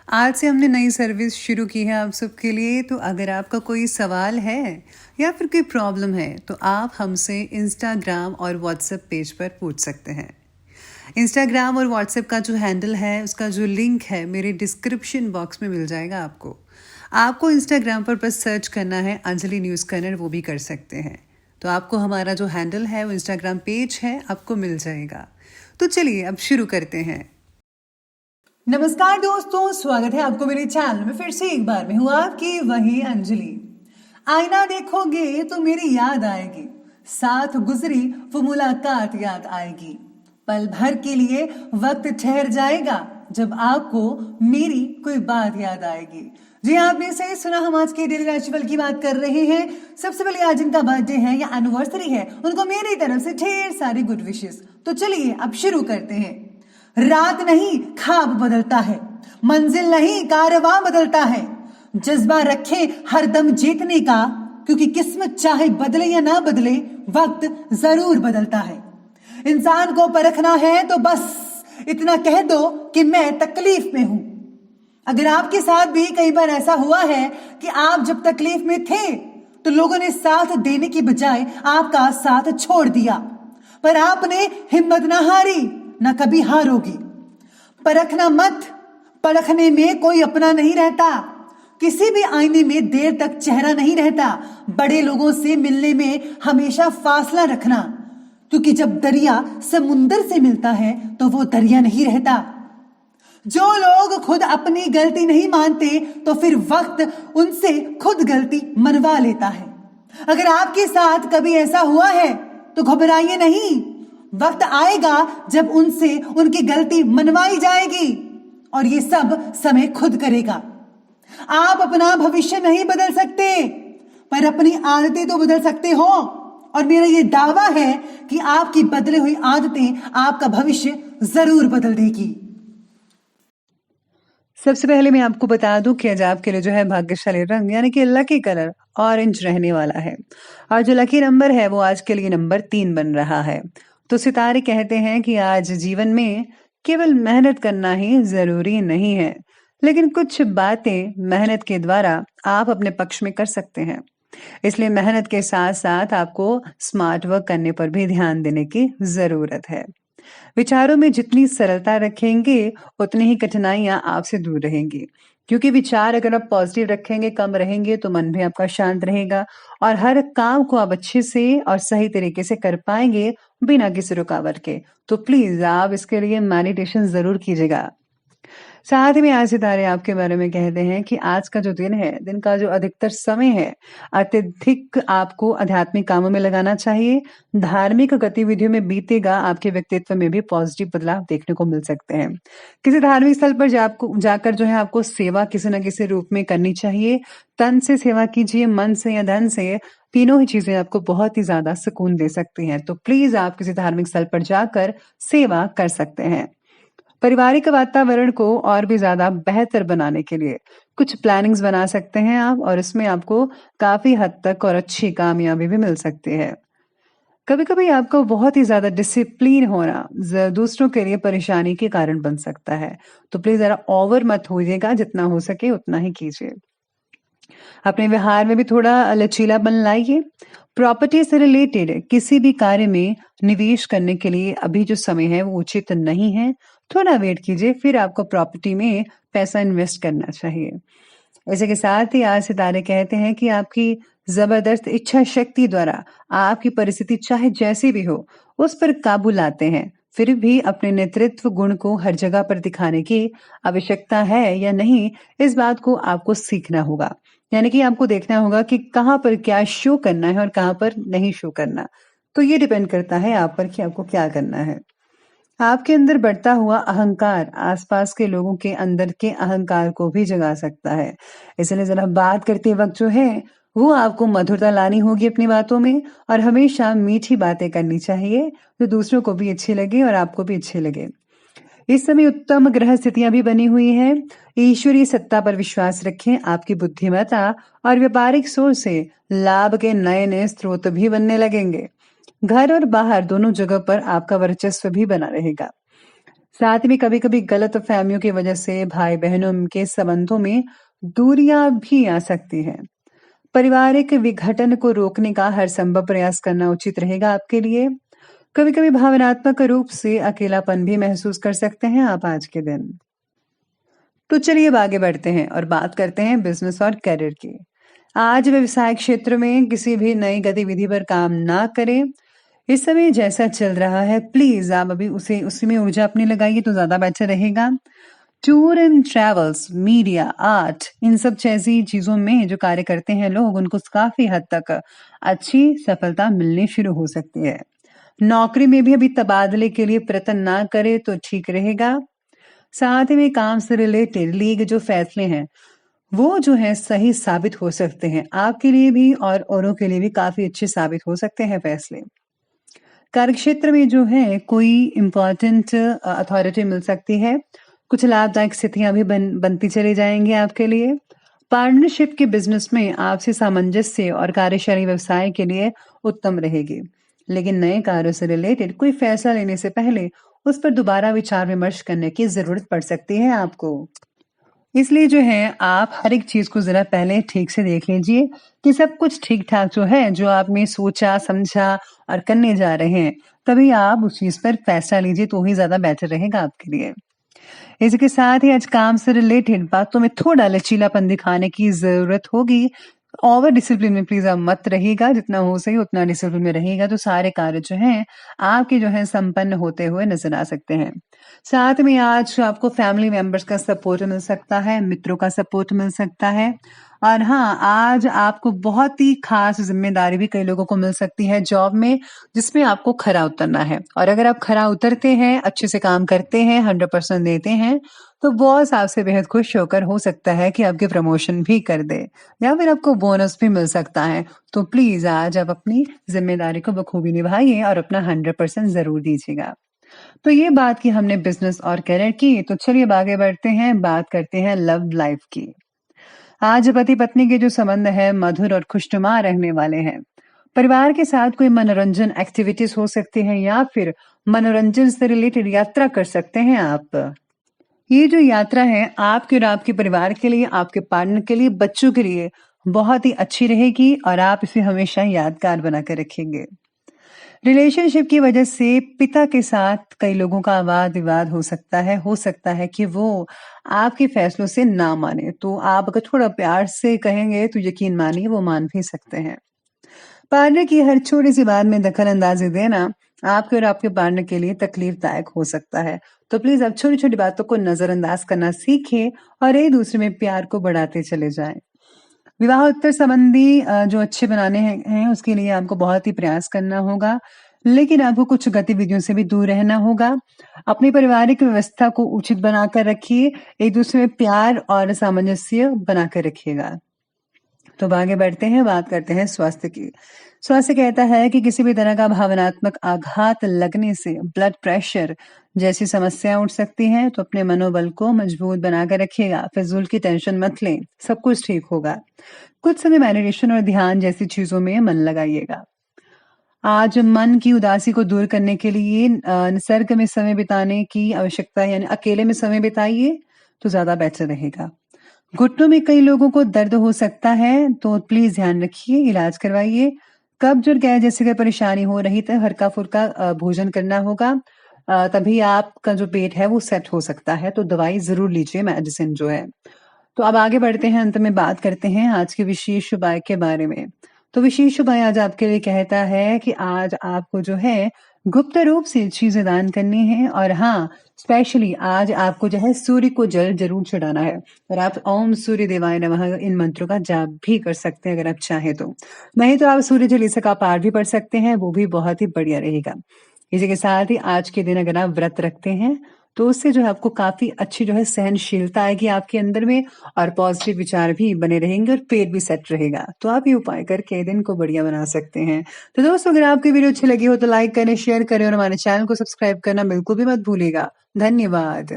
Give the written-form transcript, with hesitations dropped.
आज से हमने नई सर्विस शुरू की है आप सबके लिए। तो अगर आपका कोई सवाल है या फिर कोई प्रॉब्लम है तो आप हमसे इंस्टाग्राम और व्हाट्सएप पेज पर पूछ सकते हैं। इंस्टाग्राम और व्हाट्सएप का जो हैंडल है उसका जो लिंक है मेरे डिस्क्रिप्शन बॉक्स में मिल जाएगा आपको। आपको इंस्टाग्राम पर बस सर्च करना है अंजलि न्यूज़ कन्नड़, वो भी कर सकते हैं। तो आपको हमारा जो हैंडल है वो इंस्टाग्राम पेज है आपको मिल जाएगा। तो चलिए अब शुरू करते हैं। नमस्कार दोस्तों, स्वागत है आपको मेरे चैनल में फिर से एक बार। मैं हूँ आपकी वही अंजलि। आईना देखोगे तो मेरी याद आएगी, साथ गुजरी वो मुलाकात याद आएगी। पल भर के लिए वक्त ठहर जाएगा जब आपको मेरी कोई बात याद आएगी। जी आपने सही सुना, हम आज के डेली राशिफल की बात कर रहे हैं। सबसे पहले आज जिनका बर्थडे है या एनिवर्सरी है उनको मेरी तरफ से ढेर सारी गुड विशेस। तो चलिए अब शुरू करते हैं। रात नहीं ख्वाब बदलता है, मंजिल नहीं कारवां बदलता है। जज्बा रखे हर दम जीतने का, क्योंकि किस्मत चाहे बदले या ना बदले वक्त जरूर बदलता है। इंसान को परखना है तो बस इतना कह दो कि मैं तकलीफ में हूं। अगर आपके साथ भी कई बार ऐसा हुआ है कि आप जब तकलीफ में थे तो लोगों ने साथ देने की बजाय आपका साथ छोड़ दिया, पर आपने हिम्मत ना हारी, ना कभी हारोगी। परखना मत, परखने में कोई अपना नहीं रहता। किसी भी आईने में देर तक चेहरा नहीं रहता। बड़े लोगों से मिलने में हमेशा फासला रखना, क्योंकि जब दरिया समुंदर से मिलता है तो वो दरिया नहीं रहता। जो लोग खुद अपनी गलती नहीं मानते तो फिर वक्त उनसे खुद गलती मनवा लेता है। अगर आपके साथ कभी ऐसा हुआ है तो घबराइए नहीं, वक्त आएगा जब उनसे उनकी गलती मनवाई जाएगी और ये सब समय खुद करेगा। आप अपना भविष्य नहीं बदल सकते, पर अपनी आदतें तो बदल सकते हो। और मेरा ये दावा है कि आपकी बदले हुई आदतें आपका भविष्य जरूर बदल देगी। सबसे पहले मैं आपको बता दूं कि आज आपके लिए जो है भाग्यशाली रंग यानी कि लकी कलर ऑरेंज रहने वाला है, और जो लकी नंबर है वो आज के लिए नंबर 3 बन रहा है। तो सितारे कहते हैं कि आज जीवन में केवल मेहनत करना ही जरूरी नहीं है, लेकिन कुछ बातें मेहनत के द्वारा आप अपने पक्ष में कर सकते हैं। इसलिए मेहनत के साथ साथ आपको स्मार्ट वर्क करने पर भी ध्यान देने की जरूरत है। विचारों में जितनी सरलता रखेंगे उतनी ही कठिनाइयां आपसे दूर रहेंगी, क्योंकि विचार अगर आप पॉजिटिव रखेंगे, कम रहेंगे, तो मन भी आपका शांत रहेगा और हर काम को आप अच्छे से और सही तरीके से कर पाएंगे बिना किसी रुकावट के। तो प्लीज आप इसके लिए मेडिटेशन जरूर कीजिएगा। साथ ही में आज सितारे आपके बारे में कहते हैं कि आज का जो दिन है, दिन का जो अधिकतर समय है, अत्यधिक आपको आध्यात्मिक कामों में लगाना चाहिए। धार्मिक गतिविधियों में बीतेगा, आपके व्यक्तित्व में भी पॉजिटिव बदलाव देखने को मिल सकते हैं। किसी धार्मिक स्थल पर जाकर जो है आपको सेवा किसी न किसी रूप में करनी चाहिए। तन से सेवा कीजिए, मन से या धन से, तीनों ही चीजें आपको बहुत ही ज्यादा सुकून दे सकती हैं। तो प्लीज आप किसी धार्मिक स्थल पर जाकर सेवा कर सकते हैं। पारिवारिक वातावरण को और भी ज्यादा बेहतर बनाने के लिए कुछ प्लानिंग्स बना सकते हैं आप, और इसमें आपको काफी हद तक और अच्छी कामयाबी भी मिल सकती है। कभी कभी आपको बहुत ही ज्यादा डिसिप्लिन होना दूसरों के लिए परेशानी के कारण बन सकता है। तो प्लीज जरा ओवर मत होइएगा, जितना हो सके उतना ही कीजिए। अपने व्यवहार में भी थोड़ा लचीलापन लाइए। प्रॉपर्टी से रिलेटेड किसी भी कार्य में निवेश करने के लिए अभी जो समय है वो उचित नहीं है। थोड़ा वेट कीजिए, फिर आपको प्रॉपर्टी में पैसा इन्वेस्ट करना चाहिए। इसी के साथ ही आज सितारे कहते हैं कि आपकी जबरदस्त इच्छा शक्ति द्वारा आपकी परिस्थिति चाहे जैसी भी हो उस पर काबू लाते हैं। फिर भी अपने नेतृत्व गुण को हर जगह पर दिखाने की आवश्यकता है या नहीं, इस बात को आपको सीखना होगा। यानी कि आपको देखना होगा कि कहाँ पर क्या शो करना है और कहाँ पर नहीं शो करना। तो ये डिपेंड करता है आप पर कि आपको क्या करना है। आपके अंदर बढ़ता हुआ अहंकार आसपास के लोगों के अंदर के अहंकार को भी जगा सकता है। इसलिए जरा बात करते वक्त जो है वो आपको मधुरता लानी होगी अपनी बातों में, और हमेशा मीठी बातें करनी चाहिए जो दूसरों को भी अच्छी लगे और आपको भी अच्छे लगे। इस समय उत्तम ग्रह स्थितियां भी बनी हुई हैं। ईश्वरीय सत्ता पर विश्वास रखें। आपकी बुद्धिमत्ता और व्यापारिक सोच से लाभ के नए नए स्रोत भी बनने लगेंगे। घर और बाहर दोनों जगह पर आपका वर्चस्व भी बना रहेगा। साथ में कभी-कभी गलतफहमियों की वजह से भाई-बहनों के संबंधों में दूरियां भी आ सकती हैं। पारिवारिक विघटन को रोकने का हर संभव प्रयास करना उचित रहेगा आपके लिए। कभी-कभी भावनात्मक रूप से अकेलापन भी महसूस कर सकते हैं आप आज के दिन। तो चलिए अब आगे बढ़ते हैं और बात करते हैं बिजनेस और करियर की। आज व्यवसाय क्षेत्र में किसी भी नई गतिविधि पर काम ना करें। इस समय जैसा चल रहा है प्लीज आप अभी उसे उसी में ऊर्जा अपनी लगाइए तो ज्यादा बेटर रहेगा। Tour and travels, media, art, इन सब जैसी चीजों में जो कार्य करते हैं लोग उनको काफी हद तक अच्छी सफलता मिलनी शुरू हो सकती है। नौकरी में भी अभी तबादले के लिए प्रयत्न ना करे तो ठीक रहेगा। साथ में काम से रिलेटेड लीग जो फैसले हैं वो जो है सही साबित हो सकते हैं आपके लिए भी और औरों के लिए भी काफी अच्छे साबित हो सकते हैं फैसले। कार्यक्षेत्र में जो है कोई इम्पोर्टेंट अथॉरिटी मिल सकती है। कुछ लाभदायक स्थितियां भी बनती चली जाएंगी आपके लिए। पार्टनरशिप के बिजनेस में आपसी सामंजस्य और कार्यशैली व्यवसाय के लिए उत्तम रहेगी। लेकिन नए कार्यों से रिलेटेड कोई फैसला लेने से पहले उस पर दोबारा विचार विमर्श करने की जरूरत पड़ सकती है आपको। इसलिए जो है आप हर एक चीज को जरा पहले ठीक से देख लीजिए कि सब कुछ ठीक ठाक जो है जो आपने सोचा समझा और करने जा रहे हैं तभी आप उस चीज पर फैसला लीजिए तो ही ज्यादा बेटर रहेगा आपके लिए। इसके साथ ही आज काम से रिलेटेड बातों में थोड़ा लचीलापन दिखाने की जरूरत होगी। ओवर डिसिप्लिन में प्लीज आप मत रहिएगा, जितना हो सके उतना डिसिप्लिन में रहिएगा तो सारे कार्य जो हैं आपके जो है संपन्न होते हुए नजर आ सकते हैं। साथ में आज आपको फैमिली मेंबर्स का सपोर्ट मिल सकता है, मित्रों का सपोर्ट मिल सकता है। और हाँ, आज आपको बहुत ही खास जिम्मेदारी भी कई लोगों को मिल सकती है जॉब में, जिसमें आपको खरा उतरना है। और अगर आप खरा उतरते हैं, अच्छे से काम करते हैं, 100% देते हैं, तो बॉस आपसे बेहद खुश होकर हो सकता है कि आपके प्रमोशन भी कर दे या फिर आपको बोनस भी मिल सकता है। तो प्लीज आज आप अपनी जिम्मेदारी को बखूबी निभाइए और अपना 100% जरूर दीजिएगा। तो ये बात की हमने बिजनेस और करियर की, तो चलिए अब आगे बढ़ते हैं, बात करते हैं लव लाइफ की। आज पति पत्नी के जो संबंध है मधुर और खुशनुमा रहने वाले हैं। परिवार के साथ कोई मनोरंजन एक्टिविटीज हो सकती है या फिर मनोरंजन से रिलेटेड यात्रा कर सकते हैं आप। ये जो यात्रा है आपके और आपके परिवार के लिए, आपके पार्टनर के लिए, बच्चों के लिए बहुत ही अच्छी रहेगी और आप इसे हमेशा यादगार बनाकर रखेंगे। रिलेशनशिप की वजह से पिता के साथ कई लोगों का वाद विवाद हो सकता है कि वो आपके फैसलों से ना माने, तो आप अगर थोड़ा प्यार से कहेंगे तो यकीन मानिए वो मान भी सकते हैं। पार्टनर की हर छोटी सी बात में दखल अंदाजी देना आपके और आपके पार्टनर के लिए तकलीफदायक हो सकता है। तो प्लीज आप छोटी छोटी बातों को नजरअंदाज करना सीखें और एक दूसरे में प्यार को बढ़ाते चले जाएं। विवाह उत्तर संबंधी जो अच्छे बनाने हैं उसके लिए आपको बहुत ही प्रयास करना होगा, लेकिन आपको कुछ गतिविधियों से भी दूर रहना होगा। अपनी पारिवारिक व्यवस्था को उचित बनाकर रखिए, एक दूसरे में प्यार और सामंजस्य बनाकर रखिएगा। तो अब आगे बढ़ते हैं, बात करते हैं स्वास्थ्य की। स्वास्थ्य कहता है कि किसी भी तरह का भावनात्मक आघात लगने से ब्लड प्रेशर जैसी समस्याएं उठ सकती हैं, तो अपने मनोबल को मजबूत बनाकर रखिएगा। फिजूल की टेंशन मत लें, सब कुछ ठीक होगा। कुछ समय मेडिटेशन और ध्यान जैसी चीजों में मन लगाइएगा। आज मन की उदासी को दूर करने के लिए निसर्ग में समय बिताने की आवश्यकता है, यानी अकेले में समय बिताइए तो ज्यादा बेहतर रहेगा। घुटनों में कई लोगों को दर्द हो सकता है, तो प्लीज ध्यान रखिए, इलाज करवाइए। कब्ज और गैस जैसी कोई परेशानी हो रही तो हल्का फुल्का भोजन करना होगा, तभी आपका जो पेट है वो सेट हो सकता है, तो दवाई जरूर लीजिए, मेडिसिन जो है। तो अब आगे बढ़ते हैं, अंत में बात करते हैं आज के विशेष उपाय के बारे में। तो विशेष उपाय आज आपके लिए कहता है कि आज आपको जो है गुप्त रूप से चीजें दान करनी है और हाँ, स्पेशली आज आपको जो है सूर्य को जल जरूर चढ़ाना है और आप ओम सूर्य देवाय नमः इन मंत्रों का जाप भी कर सकते हैं अगर आप चाहें तो। नहीं तो आप सूर्य जलीसा का पाठ भी पढ़ सकते हैं, वो भी बहुत ही बढ़िया रहेगा। इसी के साथ ही आज के दिन अगर आप व्रत रखते हैं तो उससे जो है आपको काफी अच्छी जो है सहनशीलता आएगी आपके अंदर में और पॉजिटिव विचार भी बने रहेंगे और पेट भी सेट रहेगा। तो आप ये उपाय करके दिन को बढ़िया बना सकते हैं। तो दोस्तों, अगर आपकी वीडियो अच्छी लगी हो तो लाइक करें, शेयर करें और हमारे चैनल को सब्सक्राइब करना बिल्कुल भी मत भूलिएगा। धन्यवाद।